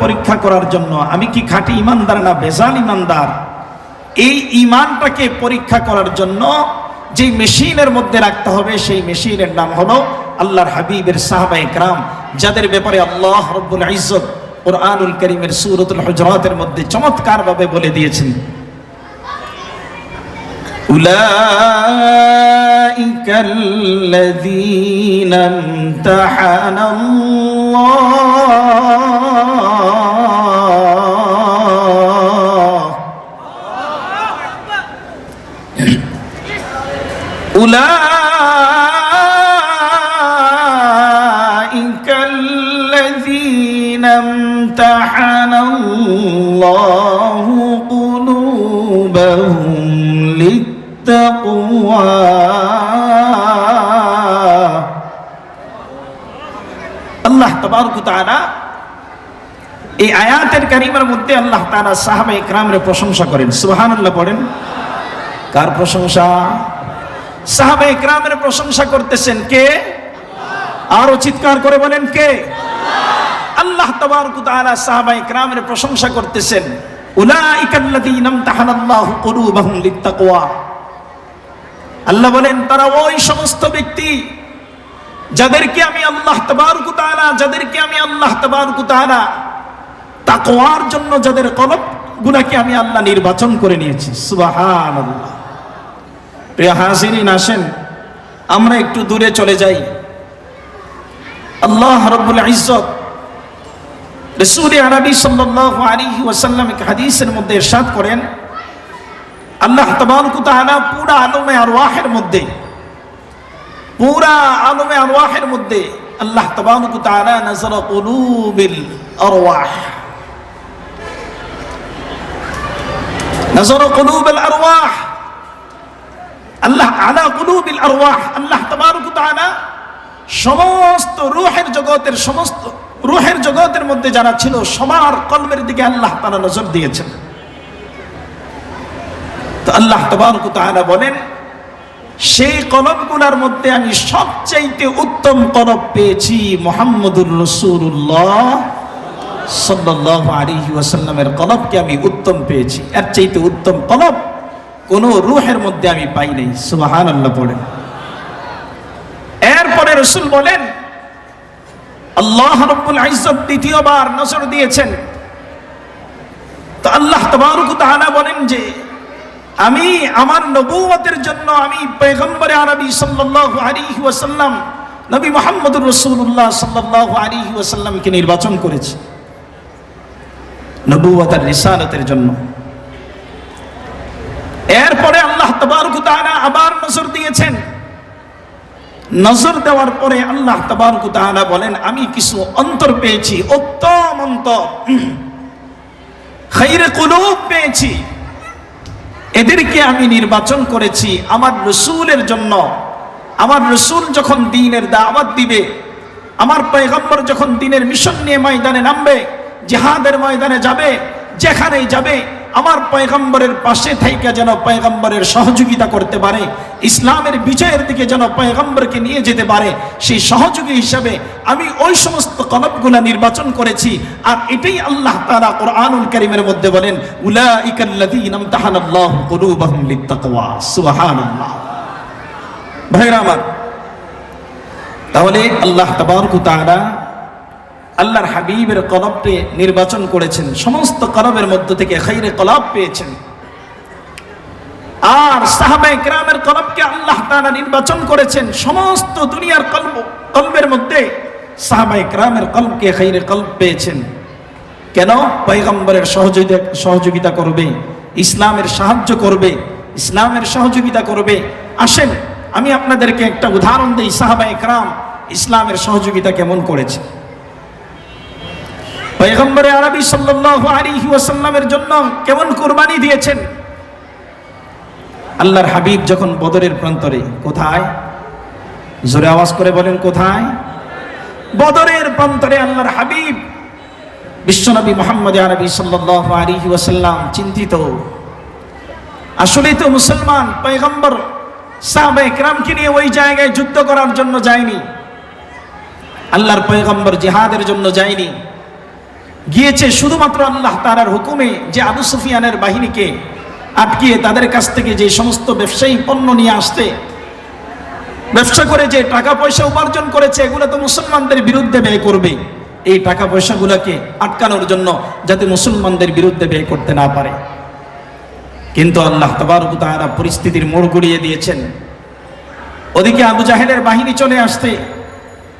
পরীক্ষা করার জন্য আমি কি খাঁটি ইমানদার না ভেজাল ইমানদার, এই ইমানটাকে পরীক্ষা করার জন্য যে মেশিনের মধ্যে রাখতে হবে সেই মেশিনের নাম হলো আল্লাহর হাবিবের সাহাবায়ে কেরাম, যাদের ব্যাপারে আল্লাহ রাব্বুল ইজ্জত কুরআনুল কারীমের সূরাতুল হুজুরাতের মধ্যে চমৎকার ভাবে বলে দিয়েছেন, উলাইকাল্লাযীনা ইমতাহানাল্লাহু কুলুবাহুম লিত্তাকওয়া। আল্লাহ তাবারক ওয়া তাআলা এই আয়াতের কারিমার মধ্যে আল্লাহ তাআলা সাহাবায়ে কেরামের প্রশংসা করেন। সুবহানাল্লাহ পড়েন। কার প্রশংসা? সাহাবায়ে কেরামের প্রশংসা করতেছেন কে? আরো চিৎকার করে বলেন কে? আল্লাহ তাবারক ওয়া তাআলা সাহাবায়ে কেরামের প্রশংসা করতেছেন, উলাইকাল্লাযীনা ইমতাহানাল্লাহু কুলুবাহুম লিত্তাকওয়া। আল্লাহ বলেন তারা ওই সমস্ত ব্যক্তি যাদেরকে আমি আল্লাহ তাবারক ওয়া তাআলা তাকওয়ার জন্য যাদের কলবগুলোকে আমি আল্লাহ নির্বাচন করে নিয়েছি। সুবহানাল্লাহ। প্রিয় হাজিরিন, আসেন আমরা একটু দূরে চলে যাই। আল্লাহ রাব্বুল ইজ্জত রাসূল আরবী সাল্লাল্লাহু আলাইহি ওয়াসাল্লাম এক হাদিসের মধ্যে ইরশাদ করেন, আল্লাহ তাবারক ওয়া তাআলা পুরা আলমে আরওয়াহের মধ্যে আল্লাহ তাবারক ওয়া তাআলা নাযারা কুলুবিল আরওয়াহ আল্লাহ আলা কুলুবিল আরওয়াহ। আল্লাহ তাবারক ওয়া তাআলা সমস্ত রূহের জগতের মধ্যে যারা ছিল সবার কলবের দিকে আল্লাহ তাআলা নজর দিয়েছেন। তো আল্লাহ তাবারক ওয়া তাআলা বলেন, সেই কলবগুলোর মধ্যে আমি সবচাইতে উত্তম কলব পেয়েছি মুহাম্মদুর রাসূলুল্লাহ সাল্লাল্লাহু আলাইহি ওয়াসাল্লামের কলবকে আমি উত্তম পেয়েছি। এর চাইতে উত্তম কলব কোন রূহের মধ্যে আমি পাই নাই। সুবহানাল্লাহ পড়েন। এরপরে রাসূল বলেন, আল্লাহ রাব্বুল ইজ্জত দ্বিতীয়বার নজর দিয়েছেন। তো আল্লাহ তাবারক ওয়া তাআলা বলেন যে আমি আমার নবুয়তের জন্য আমি পয়গম্বরে আরবী সাল্লাল্লাহু আলাইহি ওয়াসাল্লাম নবী মুহাম্মদুর রাসূলুল্লাহ সাল্লাল্লাহু আলাইহি ওয়াসাল্লামকে নির্বাচন করেছি নবুয়তের রিসালাতের জন্য। এরপরে আল্লাহ তাবারক ওয়া তাআলা আবার নজর দিয়েছেন। নজর দেওয়ার পরে আল্লাহ তাবারক ওয়া তাআলা বলেন, আমি কিছু অন্তর পেয়েছি, উত্তম অন্তর, খায়রে কুলুব পেয়েছি। এদেরকে আমি নির্বাচন করেছি আমার রাসূলের জন্য। আমার রাসূল যখন দ্বীনের দাওয়াত দিবে, আমার পয়গম্বর যখন দ্বীনের মিশন নিয়ে ময়দানে নামবে, জিহাদের ময়দানে যাবে, যেখানেই যাবে আমার পয়গম্বরের পাশে থাইকা যেন পয়গম্বরের সহযোগিতা করতে পারে, ইসলামের বিজয়ের দিকে যেন পয়গম্বরকে নিয়ে যেতে পারে, সেই সহযোগী হিসাবে আমি ওই সমস্ত কলবগুলা নির্বাচন করেছি। আর এটাই আল্লাহ তাআলা কুরআনুল কারীমের মধ্যে বলেন, উলাইকাল্লাযীনা ইমতাহানাল্লাহু কুলুবাহুম লিত্তাকওয়া। সুবহানাল্লাহ। ভাইরা আমার, তাহলে আল্লাহ তাবারক ওয়া তাআলা আল্লাহর হাবিবের কলবকে নির্বাচন করেছেন, সমস্ত কলবের মধ্য থেকে খায়রে কলব পেয়েছেন। আর সাহাবায়ে কেরামের কলবকে আল্লাহ তাআলা নির্বাচন করেছেন, সমস্ত দুনিয়ার কলবের মধ্যে সাহাবায়ে কেরামের কলবকে খায়রে কলব পেয়েছেন। কেন? পয়গম্বরের সহযোগিতা করবে, ইসলামের সাহায্য করবে, ইসলামের সহযোগিতা করবে। আসেন আমি আপনাদেরকে একটা উদাহরণ দিই, সাহাবায়ে কেরাম ইসলামের সহযোগিতা কেমন করেছে। পয়গম্বরে আরবী সাল্লাল্লাহু আলাইহি ওয়াসাল্লামের জন্য কেমন কুরবানি দিয়েছেন। আল্লাহর হাবিব যখন বদরের প্রান্তরে, কোথায়? জোরে আওয়াজ করে বলেন কোথায়? বদরের প্রান্তরে আল্লাহর হাবিব বিশ্বনবী মুহাম্মদ আরবী সাল্লাল্লাহু আলাইহি ওয়াসাল্লাম চিন্তিত। আসলেই তো মুসলমান পয়গম্বর সাহাবায়ে কেরামকে নিয়ে ওই জায়গায় যুদ্ধ করার জন্য যায়নি, আল্লাহর পয়গম্বর জিহাদের জন্য যায়নি, গিয়েছে শুধুমাত্র আল্লাহ তাআলার হুকুমে, যে আবু সুফিয়ানের বাহিনীকে আটকিয়ে তাদের কাছ থেকে যে সমস্ত ব্যবসায়ী পণ্য নিয়ে আসতে, ব্যবসা করে যে টাকা পয়সা উপার্জন করেছে, এগুলো তো মুসলমানদের বিরুদ্ধে ব্যয় করবে। এই টাকা পয়সাগুলোকে আটকানোর জন্য যাতে মুসলমানদের বিরুদ্ধে ব্যয় করতে না পারে। কিন্তু আল্লাহ তাবারক ওয়া তাআলা পরিস্থিতির মোড় ঘুরিয়ে দিয়েছেন। ওদিকে আবু জাহেলের বাহিনী চলে আসতে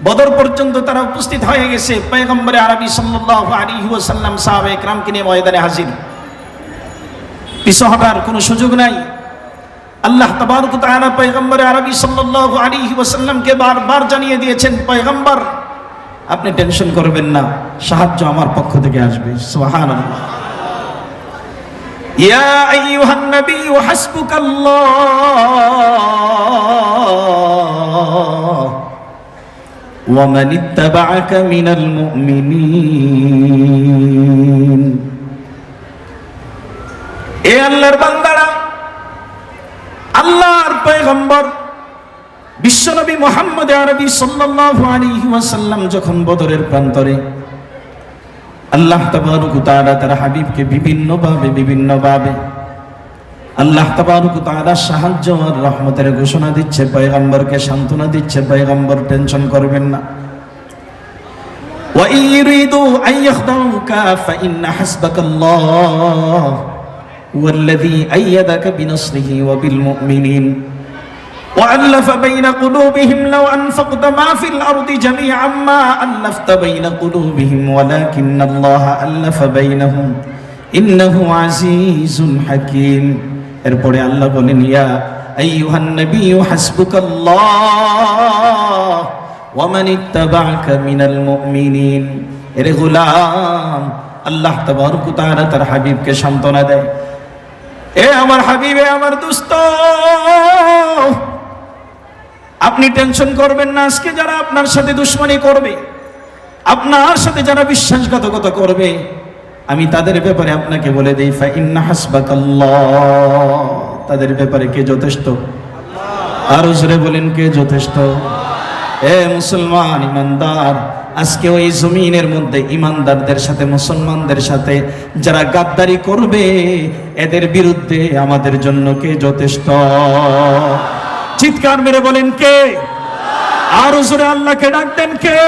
বদর পর্যন্ত তারা উপস্থিত হয়ে গেছে। পয়গম্বরে আরবি সাল্লাল্লাহু আলাইহি ওয়াসাল্লাম সাহাবায়ে কেরামকে নিয়ে ময়দানে হাজির। পিছু হটার কোনো সুযোগ নাই। আল্লাহ তাবারক ওয়া তাআলা পয়গম্বরে আরবি সাল্লাল্লাহু আলাইহি ওয়াসাল্লামকে বারবার জানিয়ে দিয়েছেন, পয়গম্বর আপনি টেনশন করবেন না, সাহায্য আমার পক্ষ থেকে আসবে। সুবহানাল্লাহ। ইয়া আইয়ুহান নবী হাসবুকাল্লাহ ওয়া মান ইত্তাবাআকা মিনাল মুমিনিন। এ আল্লাহর বান্দারা, আল্লাহর পয়গম্বর বিশ্বনবী মুহাম্মদ আরবি সাল্লাল্লাহু আলাইহি ওয়াসাল্লাম যখন বদরের প্রান্তরে আল্লাহ তাবারক ওয়া তাআলা তার হাবিবকে বিভিন্নভাবে আল্লাহ তাবারক ওয়া তাআলা সাহায্য আর রহমতের ঘোষণা দিচ্ছে, পয়গম্বরকে সান্ত্বনা দিচ্ছে, পয়গম্বর টেনশন করবেন না। ওয়া ইরিদু আন ইয়াখদাউকা ফাইন্না হাসবাকাল্লাহ ওয়াল্লাযী আইয়াদাকা বিনাসরিহি ওয়া বিল মুমিনিন وألف بين قلوبهم لو أنفقت ما في الأرض جميعا ما ألفت بين قلوبهم ولكن الله ألف بينهم إنه عزيز حكيم। এরপরে আল্লাহ বলেন, ইয়া আইয়ুহান নবী হাসবুকাল্লাহ ওয়া মান ইত্তাবাআকা মিনাল মুমিনিন। এরে গোলাম, আল্লাহ তাবারক ওয়া তাআলা তার হাবিবকে সান্ত্বনা দেয়, এ আমার হাবিবে, আমার দোস্ত, আপনি টেনশন করবেন না। আজকে যারা আপনার সাথে দুশমনী করবে, আপনার সাথে যারা বিশ্বাসঘাতকতা করবে, আমি তাদের ব্যাপারে আপনাকে বলে দেই, ফাইন্না হাসবাকাল্লাহ, তাদের ব্যাপারে কে যথেষ্ট? আর জোরে বলেন, কে যথেষ্ট? এ মুসলমান ইমানদার, আজকে ওই জমিনের মধ্যে ইমানদারদের সাথে, মুসলমানদের সাথে যারা গাদ্দারি করবে, এদের বিরুদ্ধে আমাদের জন্য কে যথেষ্ট? চিৎকার মেরে বলেন কে? আর জোরে আল্লাহকে ডাক দেন, কে?